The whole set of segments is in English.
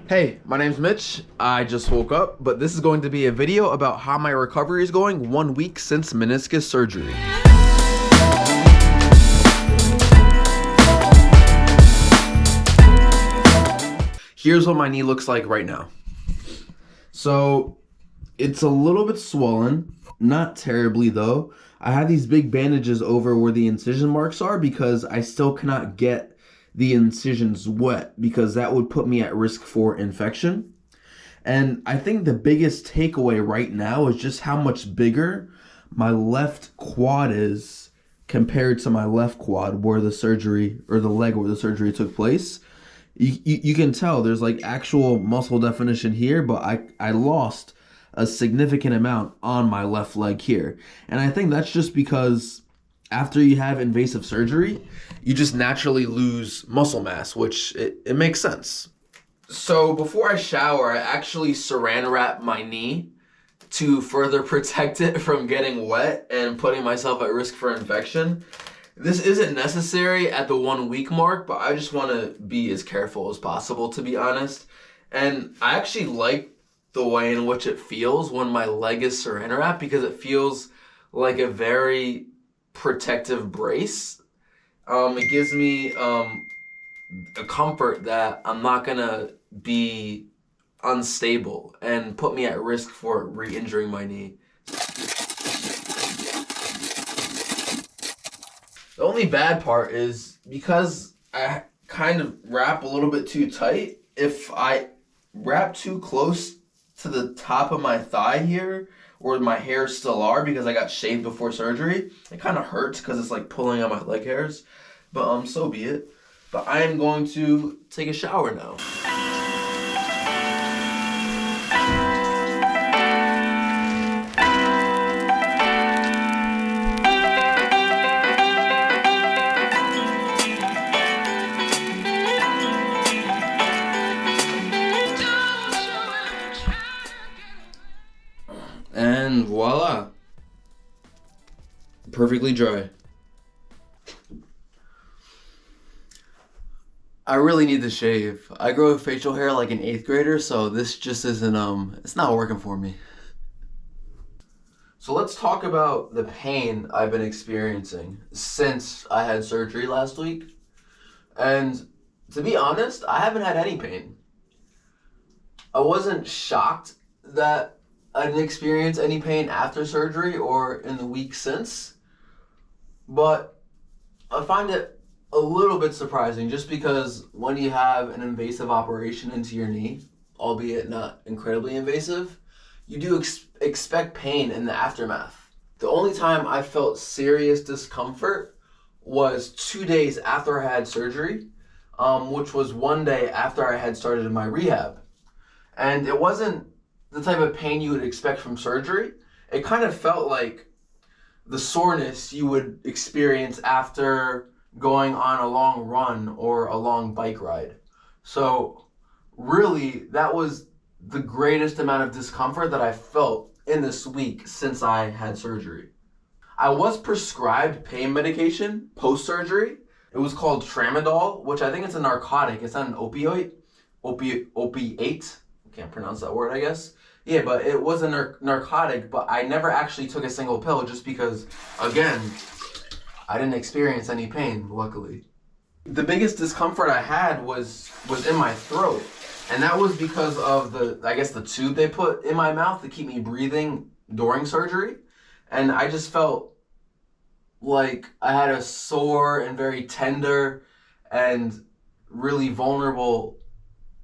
Hey, my name's Mitch. I just woke up, but this is going to be a video about how my recovery is going 1 week since meniscus surgery. Here's what my knee looks like right now. So, it's a little bit swollen, not terribly though. I have these big bandages over where the incision marks are because I still cannot get the incisions wet because that would put me at risk for infection. And I think the biggest takeaway right now is just how much bigger my left quad is compared to my left quad where the surgery, or the leg where the surgery took place. You can tell there's like actual muscle definition here, but I lost a significant amount on my left leg here. And I think that's just because after you have invasive surgery, you just naturally lose muscle mass, which it makes sense. So before I shower, I actually saran wrap my knee to further protect it from getting wet and putting myself at risk for infection. This isn't necessary at the 1 week mark, but I just want to be as careful as possible, to be honest. And I actually like the way in which it feels when my leg is saran wrapped because it feels like a very protective brace. It gives me a comfort that I'm not gonna be unstable and put me at risk for re-injuring my knee. The only bad part is because I kind of wrap a little bit too tight, if I wrap too close to the top of my thigh here, where my hairs still are because I got shaved before surgery, it kind of hurts because it's like pulling on my leg hairs, but so be it. But I am going to take a shower now. And voila, perfectly dry. I really need to shave. I grow facial hair like an 8th grader, so this just isn't, it's not working for me. So let's talk about the pain I've been experiencing since I had surgery last week. And to be honest, I haven't had any pain. I wasn't shocked that I didn't experience any pain after surgery or in the week since, but I find it a little bit surprising just because when you have an invasive operation into your knee, albeit not incredibly invasive, you do expect pain in the aftermath. The only time I felt serious discomfort was 2 days after I had surgery, which was 1 day after I had started my rehab. And it wasn't the type of pain you would expect from surgery. It kind of felt like the soreness you would experience after going on a long run or a long bike ride. So really, that was the greatest amount of discomfort that I felt in this week since I had surgery. I was prescribed pain medication post-surgery. It was called tramadol, which I think it's a narcotic. It's not an opioid. Opiate. I can't pronounce that word, I guess. Yeah, but it was a narcotic, but I never actually took a single pill just because, again, I didn't experience any pain, luckily. The biggest discomfort I had was in my throat. And that was because of the tube they put in my mouth to keep me breathing during surgery. And I just felt like I had a sore and very tender and really vulnerable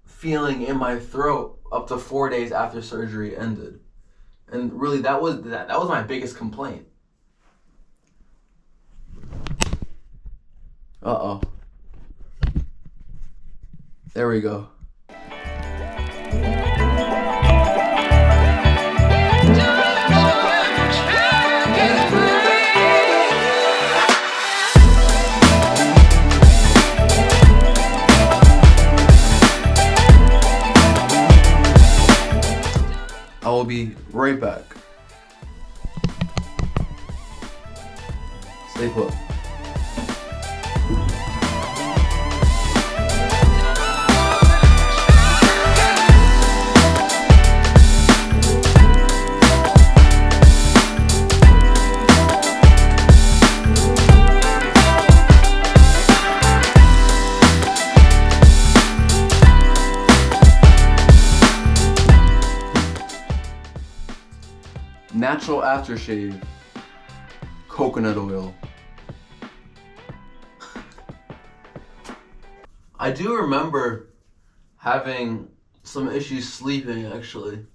feeling in my throat up to 4 days after surgery ended. And really that was my biggest complaint. Uh-oh. There we go. I will be right back. Stay put. Natural aftershave. Coconut oil. I do remember having some issues sleeping, actually.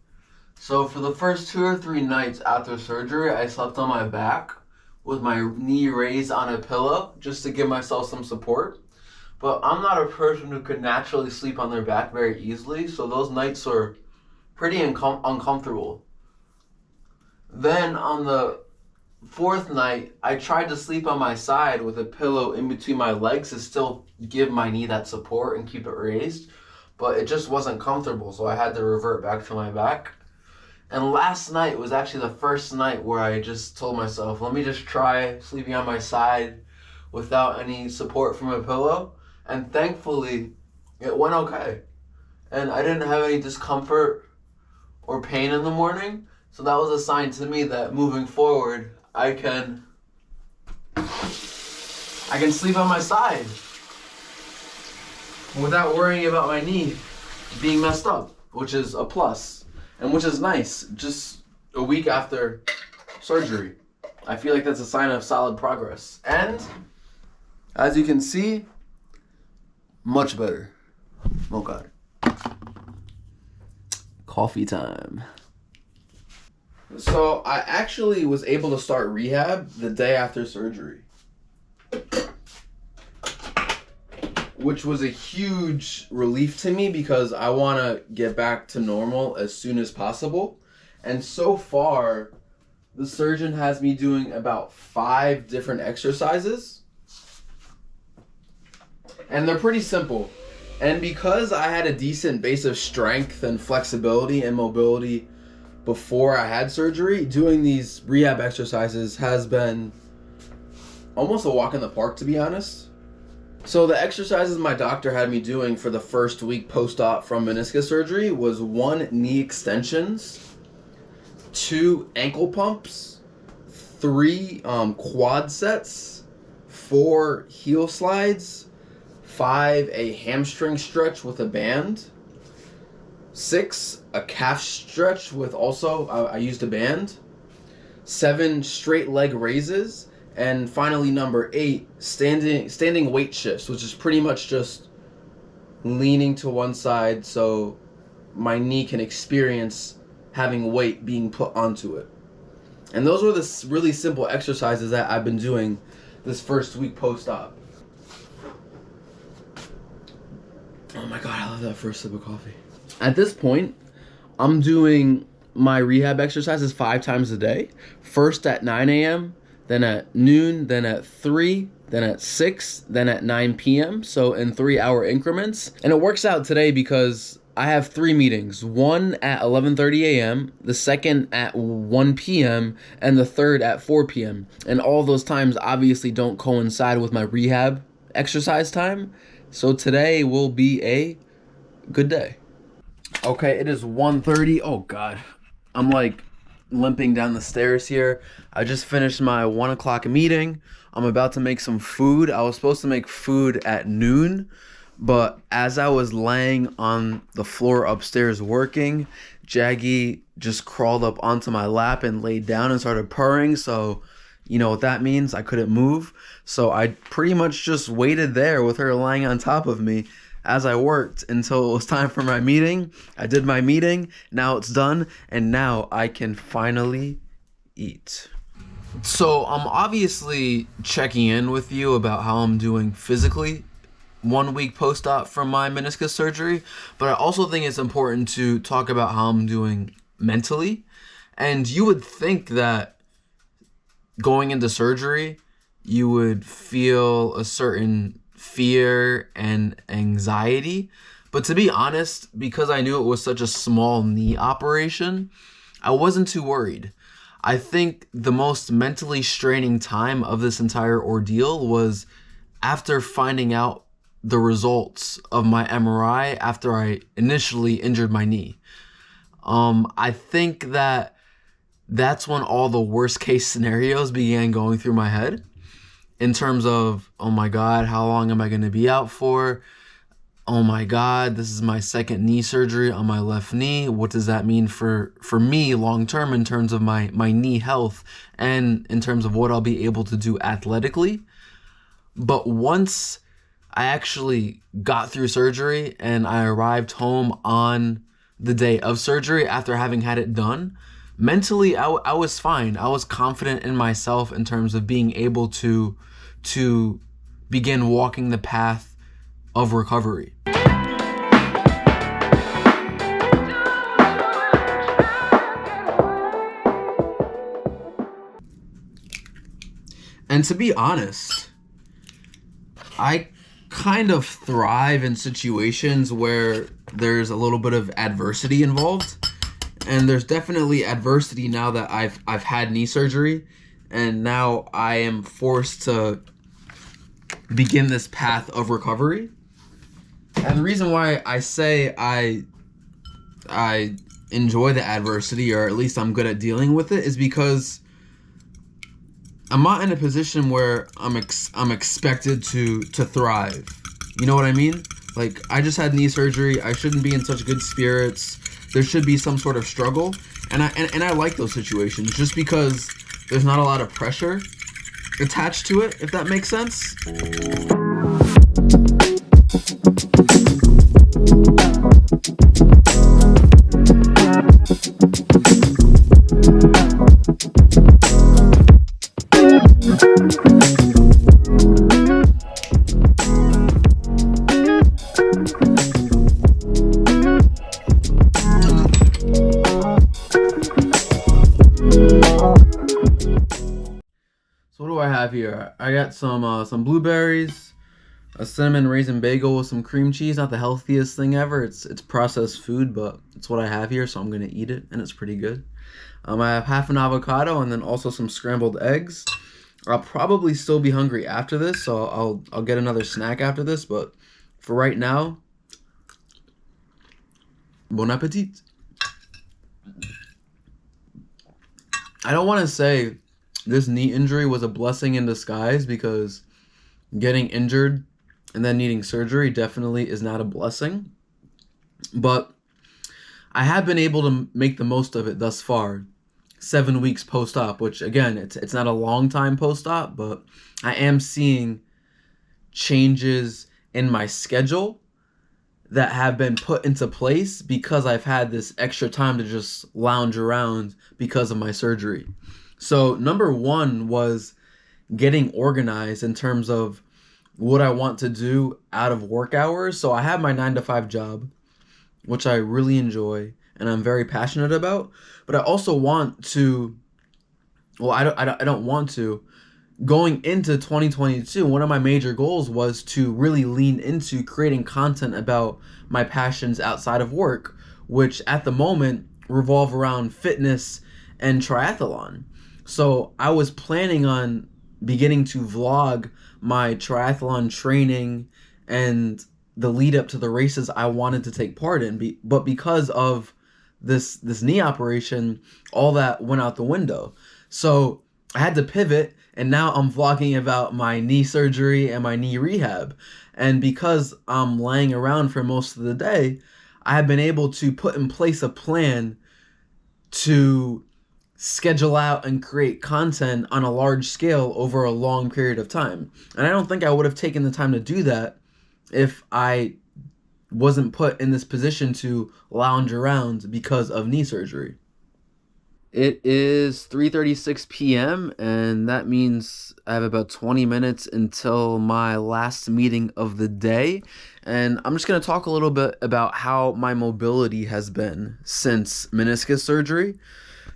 So for the first 2 or 3 nights after surgery, I slept on my back with my knee raised on a pillow just to give myself some support. But I'm not a person who could naturally sleep on their back very easily, so those nights were pretty uncomfortable. Then on the 4th night, I tried to sleep on my side with a pillow in between my legs to still give my knee that support and keep it raised, but it just wasn't comfortable, so I had to revert back to my back. And last night was actually the first night where I just told myself, let me just try sleeping on my side without any support from a pillow. And thankfully, it went okay. And I didn't have any discomfort or pain in the morning. So that was a sign to me that moving forward, I can sleep on my side without worrying about my knee being messed up, which is a plus. And which is nice, just a week after surgery. I feel like that's a sign of solid progress. And, as you can see, much better. Oh God. Coffee time. So, I actually was able to start rehab the day after surgery. Which was a huge relief to me because I want to get back to normal as soon as possible. And so far, the surgeon has me doing about 5 different exercises. And they're pretty simple. And because I had a decent base of strength and flexibility and mobility before I had surgery, doing these rehab exercises has been almost a walk in the park, to be honest. So the exercises my doctor had me doing for the first week post-op from meniscus surgery was 1 knee extensions, 2 ankle pumps, 3 quad sets, 4 heel slides, 5 a hamstring stretch with a band, 6 a calf stretch with also, I used a band, 7 straight leg raises, and finally, number 8, standing weight shifts, which is pretty much just leaning to one side so my knee can experience having weight being put onto it. And those were the really simple exercises that I've been doing this first week post-op. Oh my God, I love that first sip of coffee. At this point, I'm doing my rehab exercises 5 times a day. First at 9 a.m., then at noon, then at 3, then at 6, then at 9 p.m. So in 3-hour increments. And it works out today because I have 3 meetings. One at 11:30 a.m., the second at 1 p.m., and the third at 4 p.m. And all those times obviously don't coincide with my rehab exercise time. So today will be a good day. Okay, it is 1:30. Oh God, I'm like limping down the stairs here. I just finished my 1 o'clock meeting. I'm about to make some food. I was supposed to make food at noon, but as I was laying on the floor upstairs working, Jaggy just crawled up onto my lap and laid down and started purring. So you know what that means? I couldn't move. So I pretty much just waited there with her lying on top of me as I worked until it was time for my meeting. I did my meeting, now it's done, and now I can finally eat. So I'm obviously checking in with you about how I'm doing physically 1 week post-op from my meniscus surgery, but I also think it's important to talk about how I'm doing mentally. And you would think that going into surgery, you would feel a certain fear and anxiety. But to be honest, because I knew it was such a small knee operation, I wasn't too worried. I think the most mentally straining time of this entire ordeal was after finding out the results of my MRI after I initially injured my knee. I think that's when all the worst case scenarios began going through my head in terms of, oh my God, how long am I going to be out for? oh my God, this is my second knee surgery on my left knee. What does that mean for me long term in terms of my knee health and in terms of what I'll be able to do athletically? But once I actually got through surgery and I arrived home on the day of surgery after having had it done, mentally I was fine. I was confident in myself in terms of being able to begin walking the path of recovery. And to be honest, I kind of thrive in situations where there's a little bit of adversity involved. And there's definitely adversity now that I've had knee surgery, and now I am forced to begin this path of recovery. And the reason why I say I enjoy the adversity, or at least I'm good at dealing with it, is because I'm not in a position where I'm expected to thrive. You know what I mean? Like, I just had knee surgery. I shouldn't be in such good spirits. There should be some sort of struggle, and I like those situations just because there's not a lot of pressure attached to it, if that makes sense. So what do I have here? I got some blueberries, a cinnamon raisin bagel with some cream cheese. Not the healthiest thing ever. It's processed food, but it's what I have here, so I'm gonna eat it, and it's pretty good. I have half an avocado and then also some scrambled eggs. I'll probably still be hungry after this, so I'll get another snack after this. But for right now, bon appetit. I don't want to say this knee injury was a blessing in disguise, because getting injured and then needing surgery definitely is not a blessing. But I have been able to make the most of it thus far. 7 weeks post-op, which again, it's not a long time post-op, but I am seeing changes in my schedule that have been put into place because I've had this extra time to just lounge around because of my surgery. So number one was getting organized in terms of what I want to do out of work hours. So I have my 9-to-5 job, which I really enjoy and I'm very passionate about. But I also want to, well, I don't want to. Going into 2022, one of my major goals was to really lean into creating content about my passions outside of work, which at the moment revolve around fitness and triathlon. So I was planning on beginning to vlog my triathlon training and the lead up to the races I wanted to take part in. But because of this knee operation, all that went out the window. So I had to pivot, and now I'm vlogging about my knee surgery and my knee rehab. And because I'm laying around for most of the day, I have been able to put in place a plan to schedule out and create content on a large scale over a long period of time. And I don't think I would have taken the time to do that if I wasn't put in this position to lounge around because of knee surgery. It is 3:36 p.m. and that means I have about 20 minutes until my last meeting of the day. And I'm just going to talk a little bit about how my mobility has been since meniscus surgery.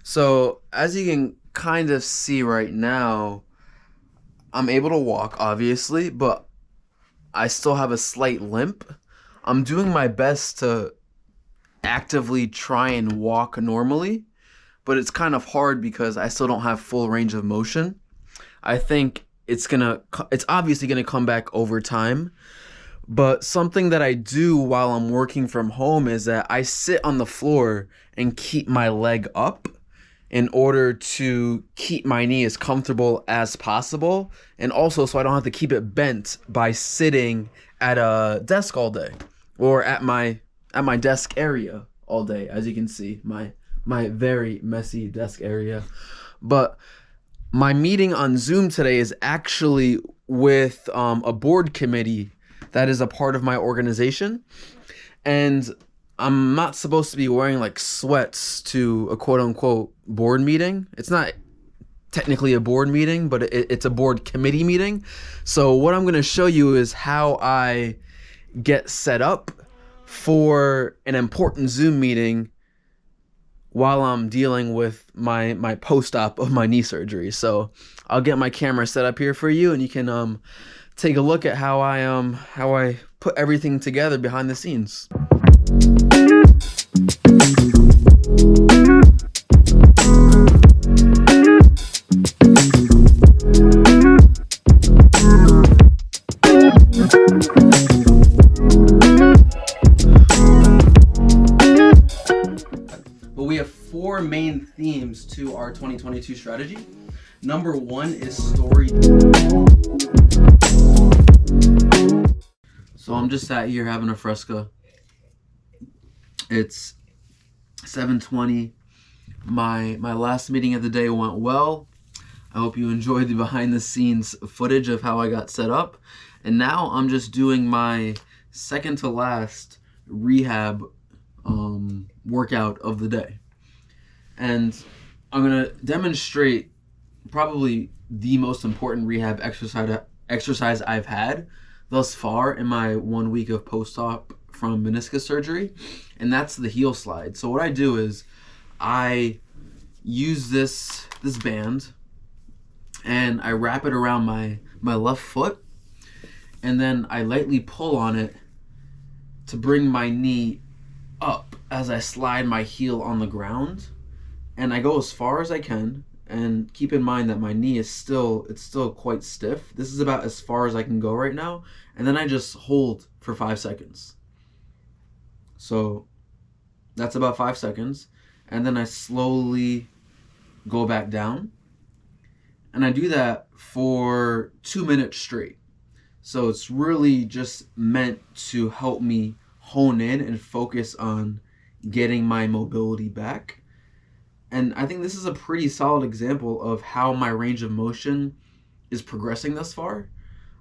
So as you can kind of see right now, I'm able to walk, obviously, but I still have a slight limp. I'm doing my best to actively try and walk normally, but it's kind of hard because I still don't have full range of motion. I think it's obviously gonna come back over time. But something that I do while I'm working from home is that I sit on the floor and keep my leg up in order to keep my knee as comfortable as possible, and also so I don't have to keep it bent by sitting at a desk all day. or at my desk area all day, as you can see, my very messy desk area. But my meeting on Zoom today is actually with a board committee that is a part of my organization, and I'm not supposed to be wearing like sweats to a quote unquote board meeting. It's not technically a board meeting, but it's a board committee meeting. So what I'm going to show you is how I get set up for an important Zoom meeting while I'm dealing with my post-op of my knee surgery. So I'll get my camera set up here for you, and you can take a look at how I put everything together behind the scenes. But we have four main themes to our 2022 strategy. Number one is story. So I'm just sat here having a Fresca. It's 7:20. My last meeting of the day went well. I hope you enjoyed the behind the scenes footage of how I got set up. And now I'm just doing my second to last rehab workout of the day. And I'm gonna demonstrate probably the most important rehab exercise I've had thus far in my 1 week of post-op from meniscus surgery, and that's the heel slide. So what I do is I use this band and I wrap it around my left foot, and then I lightly pull on it to bring my knee up as I slide my heel on the ground, and I go as far as I can. And keep in mind that my knee is still quite stiff. This is about as far as I can go right now. And then I just hold for 5 seconds. So that's about 5 seconds. And then I slowly go back down. And I do that for 2 minutes straight. So it's really just meant to help me hone in and focus on getting my mobility back. And I think this is a pretty solid example of how my range of motion is progressing thus far.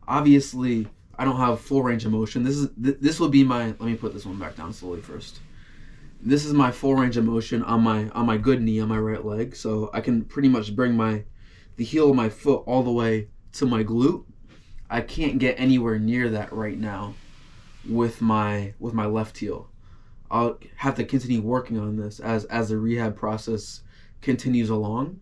Obviously, I don't have full range of motion. This will be my, let me put this one back down slowly first. This is my full range of motion on my good knee, on my right leg. So I can pretty much bring the heel of my foot all the way to my glute. I can't get anywhere near that right now with my left heel. I'll have to continue working on this as the rehab process continues along.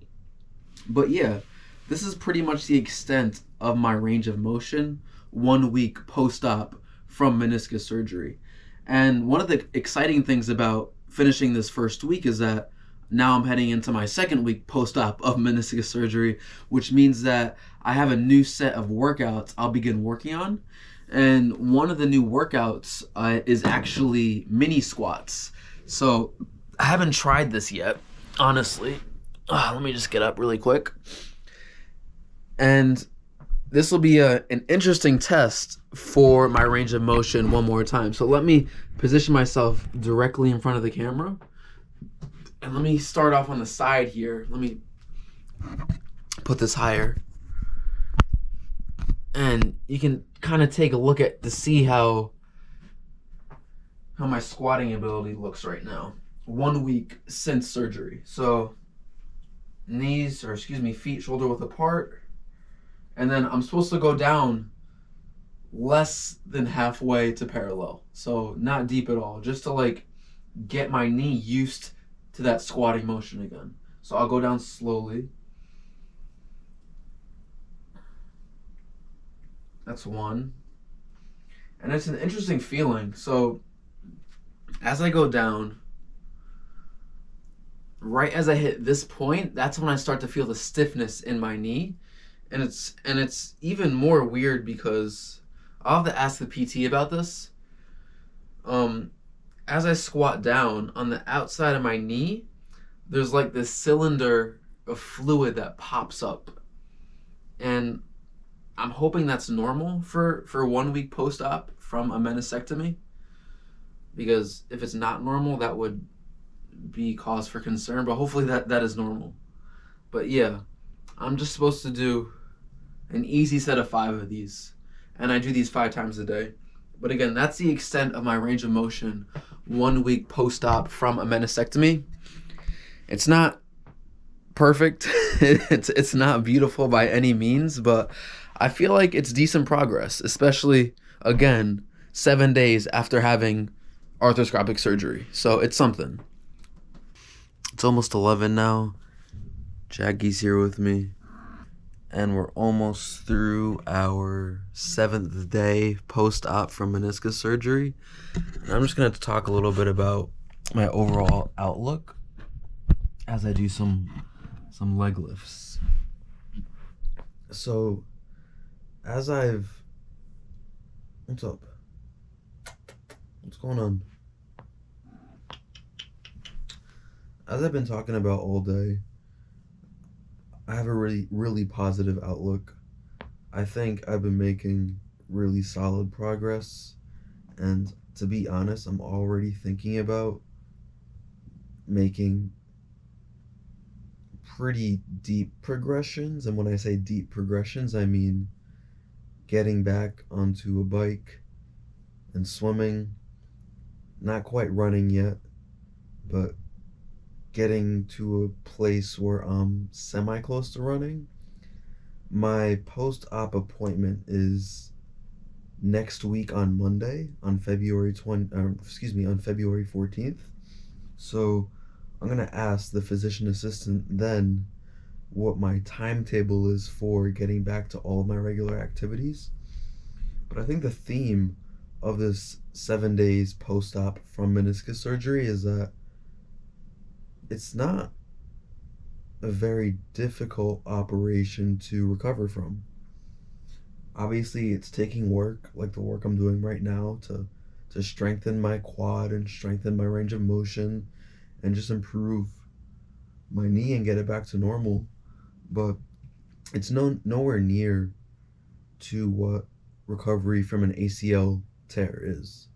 But yeah, this is pretty much the extent of my range of motion 1 week post-op from meniscus surgery. And one of the exciting things about finishing this first week is that now I'm heading into my second week post-op of meniscus surgery, which means that I have a new set of workouts I'll begin working on. And one of the new workouts is actually mini squats. So I haven't tried this yet, honestly. Let me just get up really quick. And this will be an interesting test for my range of motion one more time. So let me position myself directly in front of the camera. And let me start off on the side here. Let me put this higher. And you can kind of take a look to see how my squatting ability looks right now. 1 week since surgery. So feet shoulder width apart. And then I'm supposed to go down less than halfway to parallel. So not deep at all, just to like get my knee used to that squatting motion again. So I'll go down slowly. That's one. And it's an interesting feeling. So as I go down, right as I hit this point, that's when I start to feel the stiffness in my knee. And it's even more weird because I'll have to ask the PT about this. As I squat down, on the outside of my knee, there's like this cylinder of fluid that pops up. And I'm hoping that's normal for 1 week post-op from a meniscectomy. because if it's not normal, that would be cause for concern. But hopefully that is normal. But yeah, I'm just supposed to do an easy set of 5 of these, and I do these 5 times a day. But again, that's the extent of my range of motion 1 week post-op from a meniscectomy. It's not perfect. It's not beautiful by any means, but I feel like it's decent progress, especially again 7 days after having arthroscopic surgery. So it's something. It's almost 11 now. Jackie's here with me, and we're almost through our 7th day post-op from meniscus surgery. And I'm just going to talk a little bit about my overall outlook as I do some leg lifts. So, what's up? What's going on? As I've been talking about all day, I have a really positive outlook. I think I've been making really solid progress, and to be honest, I'm already thinking about making pretty deep progressions. And when I say deep progressions, I mean getting back onto a bike and swimming. Not quite running yet, but getting to a place where I'm semi close to running. My post-op appointment is next week on Monday, on February 14th. So I'm gonna ask the physician assistant then what my timetable is for getting back to all of my regular activities. But I think the theme of this 7 days post-op from meniscus surgery is that it's not a very difficult operation to recover from. Obviously, it's taking work, like the work I'm doing right now, to strengthen my quad and strengthen my range of motion and just improve my knee and get it back to normal. But it's nowhere near to what recovery from an ACL tear is.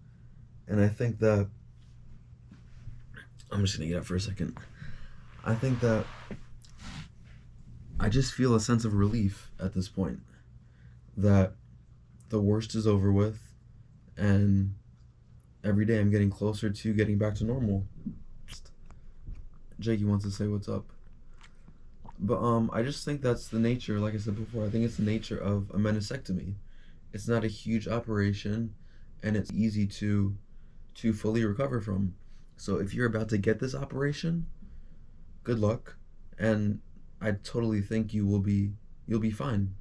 And I think that I'm just gonna get up for a second. I think that I just feel a sense of relief at this point that the worst is over with, and every day I'm getting closer to getting back to normal. Jakey wants to say what's up. But I just think that's the nature, like I said before, I think it's the nature of a meniscectomy. It's not a huge operation, and it's easy to fully recover from. So if you're about to get this operation, good luck, and I totally think you'll be fine.